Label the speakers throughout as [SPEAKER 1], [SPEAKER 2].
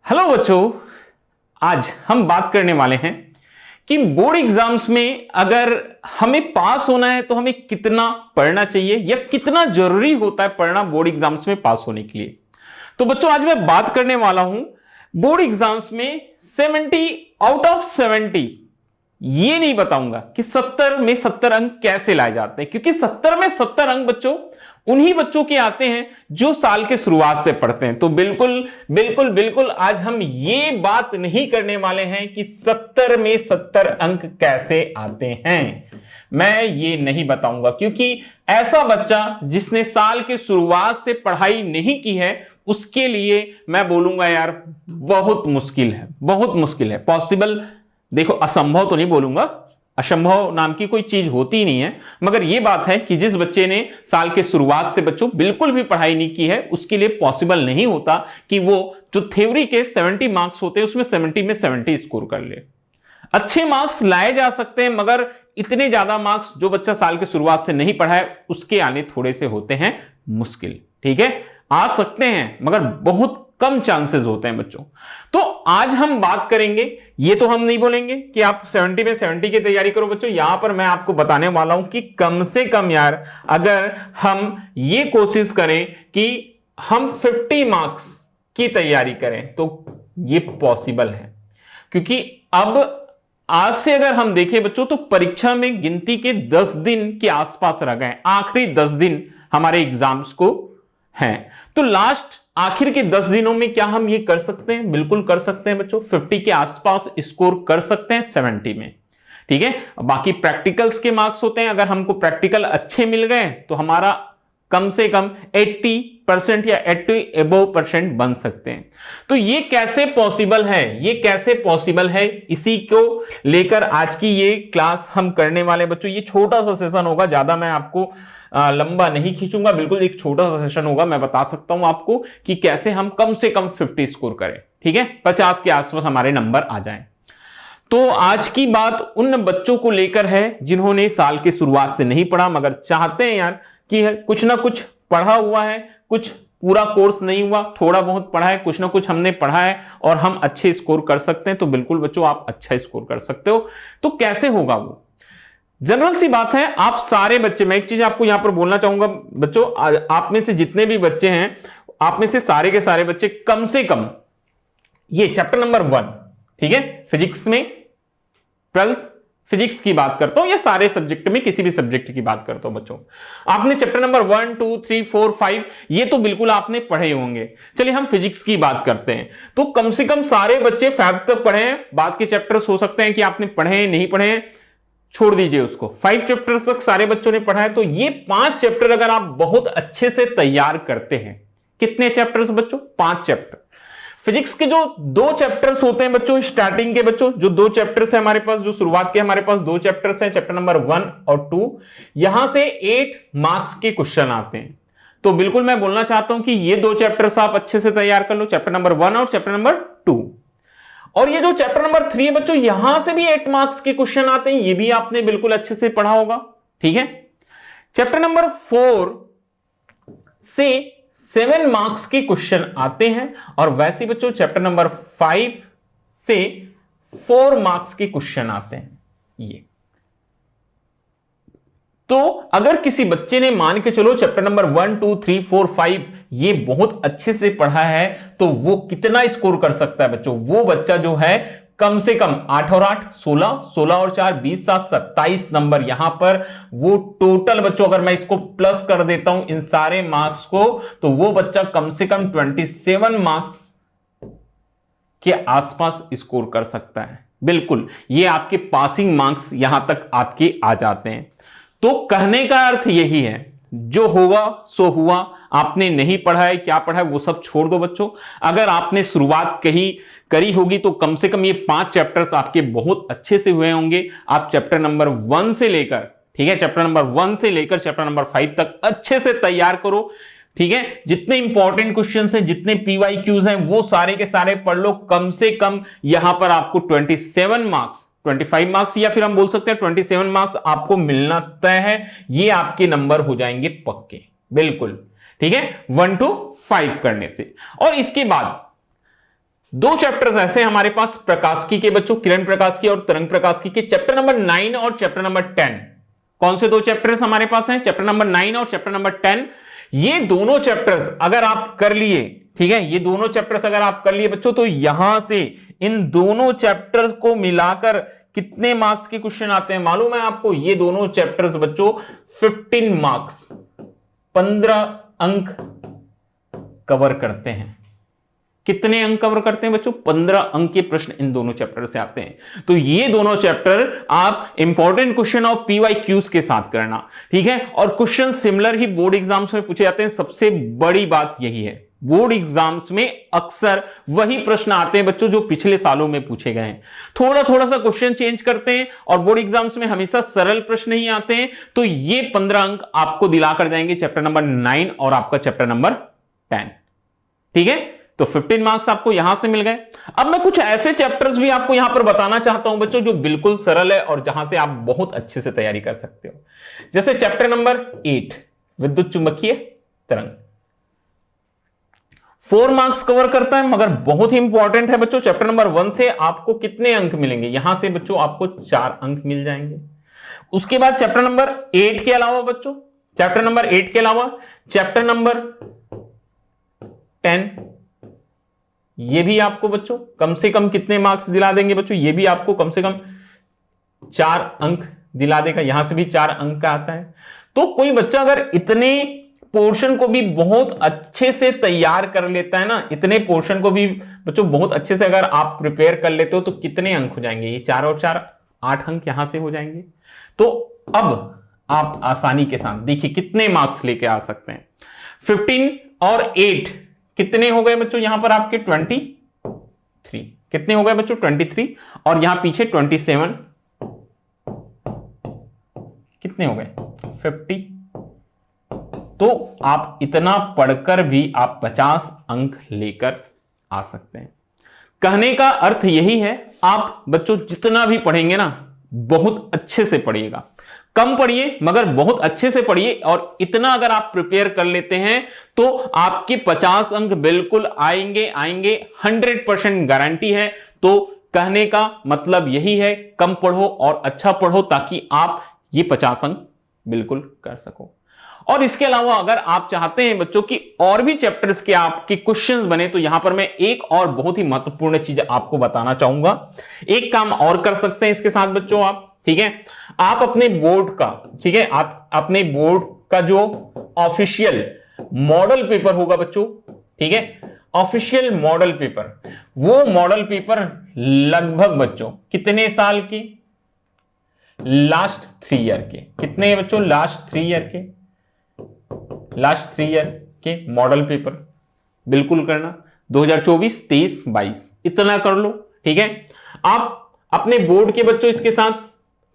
[SPEAKER 1] Hello बच्चों, आज हम बात करने वाले हैं कि बोर्ड एग्जाम्स में अगर हमें पास होना है तो हमें कितना पढ़ना चाहिए या कितना जरूरी होता है पढ़ना बोर्ड एग्जाम्स में पास होने के लिए। तो बच्चों, आज मैं बात करने वाला हूं बोर्ड एग्जाम्स में 70 आउट ऑफ 70। ये नहीं बताऊंगा कि 70 में 70 अंक कैसे लाए जाते हैं, क्योंकि 70 में 70 अंक बच्चों उन्हीं बच्चों के आते हैं जो साल के शुरुआत से पढ़ते हैं। तो बिल्कुल बिल्कुल बिल्कुल आज हम ये बात नहीं करने वाले हैं कि 70 में 70 अंक कैसे आते हैं, मैं ये नहीं बताऊंगा, क्योंकि ऐसा बच्चा जिसने साल के शुरुआत से पढ़ाई नहीं की है उसके लिए मैं बोलूंगा यार बहुत मुश्किल है, बहुत मुश्किल है। पॉसिबल, देखो असंभव तो नहीं बोलूंगा, असंभव नाम की कोई चीज होती ही नहीं है, मगर यह बात है कि जिस बच्चे ने साल के शुरुआत से बच्चों बिल्कुल भी पढ़ाई नहीं की है उसके लिए पॉसिबल नहीं होता कि वो जो थ्योरी के 70 मार्क्स होते हैं उसमें 70 में 70 स्कोर कर ले। अच्छे मार्क्स लाए जा सकते हैं, मगर इतने ज्यादा मार्क्स जो बच्चा साल के शुरुआत से नहीं पढ़ा है उसके आने थोड़े से होते हैं मुश्किल। ठीक है, आ सकते हैं मगर बहुत कम चांसेस होते हैं बच्चों। तो आज हम बात करेंगे, ये तो हम नहीं बोलेंगे कि आप 70 में 70 की तैयारी करो बच्चों। यहां पर मैं आपको बताने वाला हूं कि कम से कम यार अगर हम ये कोशिश करें कि हम 50 मार्क्स की तैयारी करें तो ये पॉसिबल है, क्योंकि अब आज से अगर हम देखें बच्चों तो परीक्षा में गिनती के 10 दिन के आसपास रह गए, आखिरी 10 दिन हमारे एग्जाम्स को हैं। तो लास्ट आखिर के 10 दिनों में क्या हम ये कर सकते हैं? बिल्कुल कर सकते हैं बच्चों, 50 के आसपास स्कोर कर सकते हैं 70 में। ठीक है, बाकी प्रैक्टिकल्स के मार्क्स होते हैं, अगर हमको प्रैक्टिकल अच्छे मिल गए तो हमारा कम से कम 80% या 80 एबव % बन सकते हैं। तो ये कैसे पॉसिबल है, ये कैसे पॉसिबल है, इसी को लेकर आज की ये क्लास हम करने वाले बच्चों। ये छोटा सा सेशन होगा, ज्यादा मैं आपको लंबा नहीं खींचूंगा, बिल्कुल एक छोटा सा सेशन होगा। मैं बता सकता हूं आपको कि कैसे हम कम से कम 50 स्कोर करें। ठीक है, 50 के आसपास हमारे नंबर आ जाएं। तो आज की बात उन बच्चों को लेकर है जिन्होंने साल की शुरुआत से नहीं पढ़ा मगर चाहते हैं यार कि कुछ ना कुछ पढ़ा हुआ है, कुछ पूरा कोर्स नहीं हुआ, थोड़ा बहुत पढ़ा है, कुछ ना कुछ हमने पढ़ा है और हम अच्छे स्कोर कर सकते हैं। तो बिल्कुल बच्चों आप अच्छा स्कोर कर सकते हो। तो कैसे होगा वो जनरल सी बात है, आप सारे बच्चे, मैं एक चीज आपको यहां पर बोलना चाहूंगा बच्चों, आप में से जितने भी बच्चे हैं, आप में से सारे के सारे बच्चे कम से कम ये चैप्टर नंबर 1, ठीक है, फिजिक्स में 12 फिजिक्स की बात करता हूं या सारे सब्जेक्ट में किसी भी सब्जेक्ट की बात करता हूं बच्चों, आपने चैप्टर नंबर 1 2 3 4 5 ये तो बिल्कुल आपने पढ़े होंगे। चलिए हम फिजिक्स की बात करते हैं, तो कम से कम सारे बच्चे 5 तक पढ़े हैं। बाद के चैप्टर्स हो सकते हैं कि आपने पढ़े हैं नहीं पढ़े हैं, छोड़ दीजिए उसको। 5 चैप्टर्स तक सारे बच्चों ने पढ़ा है। तो ये 5 चैप्टर अगर आप बहुत अच्छे से तैयार करते हैं, कितने चैप्टर्स बच्चों? 5 चैप्टर। फिजिक्स के जो 2 चैप्टर्स होते हैं बच्चों, स्टार्टिंग के बच्चों जो 2 चैप्टर्स है हमारे पास, जो शुरुआत के हमारे पास 2 चैप्टर्स हैं, चैप्टर नंबर 1 और 2, यहां से 8 मार्क्स के क्वेश्चन आते हैं। तो बिल्कुल मैं बोलना चाहता हूं कि ये 2 चैप्टर्स आप अच्छे से तैयार कर लो, चैप्टर नंबर 1 और चैप्टर नंबर 2। और ये जो चैप्टर नंबर 3 है बच्चों, यहां से भी 8 मार्क्स के क्वेश्चन आते हैं, ये भी आपने बिल्कुल अच्छे से पढ़ा होगा। ठीक है, चैप्टर नंबर 4 से 7 मार्क्स के क्वेश्चन आते हैं, और वैसे बच्चों चैप्टर नंबर 5 से 4 मार्क्स के क्वेश्चन आते हैं। ये तो अगर किसी बच्चे ने मान के चलो चैप्टर नंबर 1 2 3 4 5 ये बहुत अच्छे से पढ़ा है, तो वो कितना स्कोर कर सकता है बच्चों? वो बच्चा जो है कम से कम 8 और 8 16, 16 और 4 20, 7 27 नंबर यहां पर वो टोटल बच्चों, अगर मैं इसको प्लस कर देता हूं इन सारे मार्क्स को, तो वो बच्चा कम से कम 27 मार्क्स के आसपास स्कोर कर सकता है। बिल्कुल, ये आपके पासिंग मार्क्स यहां तक आपके आ जाते हैं। तो कहने का अर्थ यही है, जो होगा सो हुआ, आपने नहीं पढ़ा है, क्या पढ़ा है वो सब छोड़ दो बच्चों। अगर आपने शुरुआत करी होगी तो कम से कम ये 5 चैप्टर्स आपके बहुत अच्छे से हुए होंगे। आप चैप्टर नंबर 1 से लेकर, ठीक है, चैप्टर नंबर 1 से लेकर चैप्टर नंबर 5 तक अच्छे से तैयार करो। ठीक है, जितने इंपॉर्टेंट क्वेश्चंस हैं, जितने पीवाईक्यूज हैं, वो सारे के सारे पढ़ लो। कम से कम यहां पर आपको 27 मार्क्स, 25 मार्क्स या फिर हम बोल सकते हैं 27 मार्क्स आपको मिलना तय है। ये आपके नंबर हो जाएंगे पक्के, बिल्कुल। ठीक है, 1 to 5 करने से। और इसके बाद दो चैप्टर्स ऐसे हमारे पास प्रकाशिकी के बच्चों, किरण प्रकाशिकी और तरंग प्रकाशिकी के, चैप्टर नंबर 9 और चैप्टर नंबर 10। कौन से दो चैप्टर्स हमारे पास हैं? चैप्टर नंबर 9 और चैप्टर नंबर 10। ये दोनों चैप्टर्स अगर आप कर लिए, ठीक है, ये दोनों चैप्टर्स अगर आप कर लिए बच्चों, तो यहां से इन दोनों चैप्टर्स को मिलाकर कितने मार्क्स के क्वेश्चन आते हैं मालूम है आपको? ये दोनों चैप्टर्स बच्चों 15 मार्क्स, 15 अंक कवर करते हैं। कितने अंक कवर करते हैं बच्चों? 15 अंक के प्रश्न इन दोनों चैप्टर से आते हैं। तो ये दोनों चैप्टर आप इंपॉर्टेंट क्वेश्चन और पीवाईक्यूज के साथ करना, ठीक है। और क्वेश्चन सिमिलर ही बोर्ड एग्जाम्स में पूछे जाते हैं। सबसे बड़ी बात यही है, बोर्ड एग्जाम्स में अक्सर वही प्रश्न आते हैं बच्चों जो पिछले सालों में पूछे गए हैं। थोड़ा थोड़ा सा क्वेश्चन चेंज करते हैं और बोर्ड एग्जाम्स में हमेशा सरल प्रश्न ही आते हैं। तो ये 15 अंक आपको दिलाकर जाएंगे चैप्टर नंबर 9 और आपका चैप्टर नंबर 10, ठीक है। तो 15 मार्क्स आपको यहां से मिल गए। अब मैं कुछ ऐसे चैप्टर्स भी आपको यहां पर बताना चाहता हूं बच्चों जो बिल्कुल सरल है और जहां से आप बहुत अच्छे से तैयारी कर सकते हो। जैसे चैप्टर नंबर 8 विद्युत चुंबकीय तरंग, 4 मार्क्स कवर करता है, मगर बहुत ही इंपॉर्टेंट है बच्चों। चैप्टर नंबर 1 से आपको कितने अंक मिलेंगे? यहां से बच्चों आपको 4 अंक मिल जाएंगे। उसके बाद चैप्टर नंबर 8 के अलावा बच्चों, चैप्टर नंबर 8 के अलावा चैप्टर नंबर 10, ये भी आपको बच्चों कम से कम कितने मार्क्स दिला देंगे बच्चों? ये भी आपको कम से कम 4 अंक दिला देगा। यहां से भी 4 अंक का आता है। तो कोई बच्चा अगर इतने पोर्शन को भी बहुत अच्छे से तैयार कर लेता है ना, इतने पोर्शन को भी बच्चों बहुत अच्छे से अगर आप प्रिपेयर कर लेते हो, तो कितने अंक हो जाएंगे? ये 4 और 4 8 अंक यहां से हो जाएंगे। तो अब आप आसानी के साथ देखिए कितने मार्क्स लेके आ सकते हैं। 15 और 8 कितने हो गए बच्चों? यहां पर आपके 23 कितने हो गए बच्चों? 23 और यहां पीछे 27 कितने हो गए? 50। तो आप इतना पढ़कर भी आप 50 अंक लेकर आ सकते हैं। कहने का अर्थ यही है, आप बच्चों जितना भी पढ़ेंगे ना, बहुत अच्छे से पढ़िएगा। कम पढ़िए मगर बहुत अच्छे से पढ़िए, और इतना अगर आप प्रिपेयर कर लेते हैं तो आपके 50 अंक बिल्कुल आएंगे आएंगे, 100% गारंटी है। तो कहने का मतलब यही है, कम पढ़ो और अच्छा पढ़ो ताकि आप ये 50 अंक बिल्कुल कर सको। और इसके अलावा अगर आप चाहते हैं बच्चों की और भी चैप्टर्स के आपके क्वेश्चंस बने, तो यहां पर मैं एक और बहुत ही महत्वपूर्ण चीज आपको बताना चाहूंगा। एक काम और कर सकते हैं इसके साथ बच्चों आप, ठीक है, आप अपने बोर्ड का, ठीक है, आप अपने बोर्ड का जो ऑफिशियल मॉडल पेपर होगा बच्चों, ठीक है, ऑफिशियल मॉडल पेपर, वो मॉडल पेपर लगभग बच्चों कितने साल के? लास्ट 3 ईयर के। कितने बच्चों? लास्ट 3 ईयर के, लास्ट 3 ईयर के मॉडल पेपर बिल्कुल करना। 2024, 23, 22 इतना कर लो, ठीक है। आप अपने बोर्ड के बच्चों इसके साथ,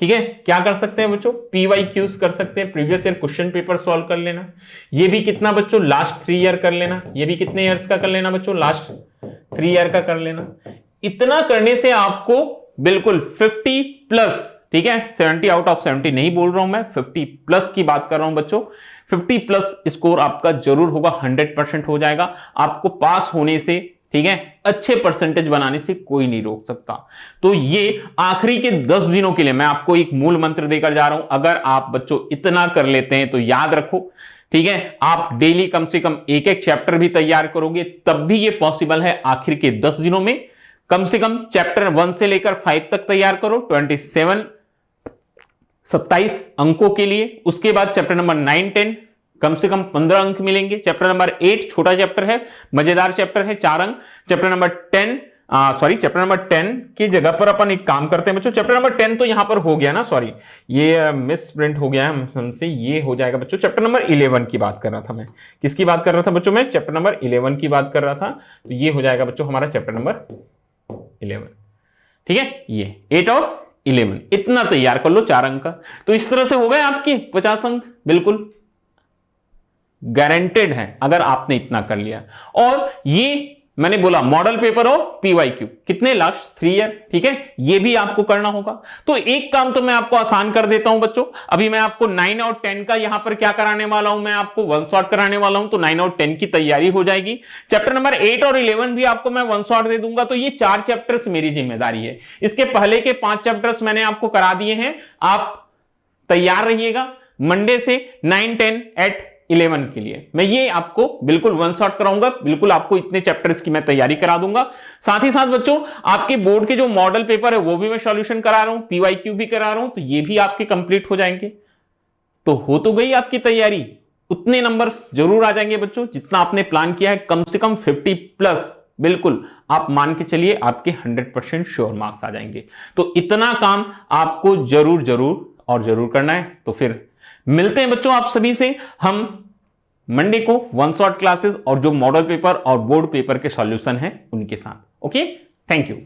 [SPEAKER 1] ठीक है, क्या कर सकते हैं बच्चों? पीवाईक्यूज कर सकते हैं, previous year question paper solve कर लेना। ये भी कितना बच्चों? लास्ट 3 ईयर कर लेना। ये भी कितने ईयर्स का कर लेना बच्चों? लास्ट 3 ईयर का कर लेना। इतना करने से आपको बिल्कुल 50 प्लस, ठीक है, 70 आउट ऑफ 70 नहीं बोल रहा हूं मैं, 50 प्लस की बात कर रहा हूं बच्चों। 50 प्लस स्कोर आपका जरूर होगा, 100% हो जाएगा। आपको पास होने से, ठीक है, अच्छे परसेंटेज बनाने से कोई नहीं रोक सकता। तो ये आखिरी के 10 दिनों के लिए मैं आपको एक मूल मंत्र देकर जा रहा हूं। अगर आप बच्चों इतना कर लेते हैं तो याद रखो, ठीक है, आप डेली कम से कम एक एक चैप्टर भी तैयार करोगे, तब भी ये पॉसिबल है। आखिर के 10 दिनों में कम से कम चैप्टर 1 से लेकर 5 तक तैयार करो, 27 अंकों के लिए। उसके बाद चैप्टर नंबर 9, 10 कम से कम 15 अंक मिलेंगे। चैप्टर नंबर 8 छोटा चैप्टर है, मजेदार चैप्टर है, 4 अंक। चैप्टर नंबर 10 चैप्टर नंबर 10 की जगह पर अपन एक काम करते हैं बच्चों, चैप्टर नंबर 10 तो यहां पर हो गया ना, सॉरी ये मिस प्रिंट हो गया है हमसे, ये हो जाएगा बच्चों। चैप्टर नंबर 11 की बात कर रहा था मैं। किसकी बात कर रहा था बच्चों? मैं चैप्टर नंबर 11 की बात कर रहा था। तो ये हो जाएगा बच्चों हमारा चैप्टर नंबर 11, ठीक है। ये 8 और 11 इतना तैयार कर लो, 4 अंक का। तो इस तरह से हो गए आपके 50 अंक, बिल्कुल गारंटेड है अगर आपने इतना कर लिया। और ये मैंने बोला मॉडल पेपर और पीवाईक्यू कितने लास्ट 3 ईयर, ठीक है, ये भी आपको करना होगा। तो एक काम तो मैं आपको आसान कर देता हूं बच्चों, अभी मैं आपको 9 और 10 का यहां पर क्या कराने वाला हूं, मैं आपको वन शॉट कराने वाला हूं, तो 9 और 10 की तैयारी हो जाएगी। चैप्टर नंबर 8 और 11 भी आपको मैं वन शॉट दे दूंगा। तो ये 4 चैप्टर्स मेरी जिम्मेदारी है, इसके पहले के 5 चैप्टर्स मैंने आपको करा दिए हैं। आप तैयार रहिएगा मंडे से 9, 10, 8, 11 के लिए मैं ये आपको बिल्कुल वन शॉट कराऊंगा, बिल्कुल आपको इतने चैप्टर्स की मैं तैयारी करा दूंगा। साथ ही साथ बच्चों आपके बोर्ड के जो मॉडल पेपर है वो भी मैं सॉल्यूशन करा रहा हूं, पीवाईक्यू भी करा रहा हूं, तो ये भी आपके कंप्लीट हो जाएंगे। तो हो तो गई आपकी तैयारी, उतने नंबर्स जरूर आ जाएंगे बच्चों जितना आपने प्लान किया है, कम से कम 50+ बिल्कुल आप मान के चलिए आपके 100% श्योर मार्क्स आ जाएंगे। तो इतना काम आपको जरूर जरूर और जरूर करना है। तो फिर मिलते हैं बच्चों आप सभी से हम मंडे को वन शॉट क्लासेस और जो मॉडल पेपर और बोर्ड पेपर के सॉल्यूशन हैं उनके साथ। Okay, thank you.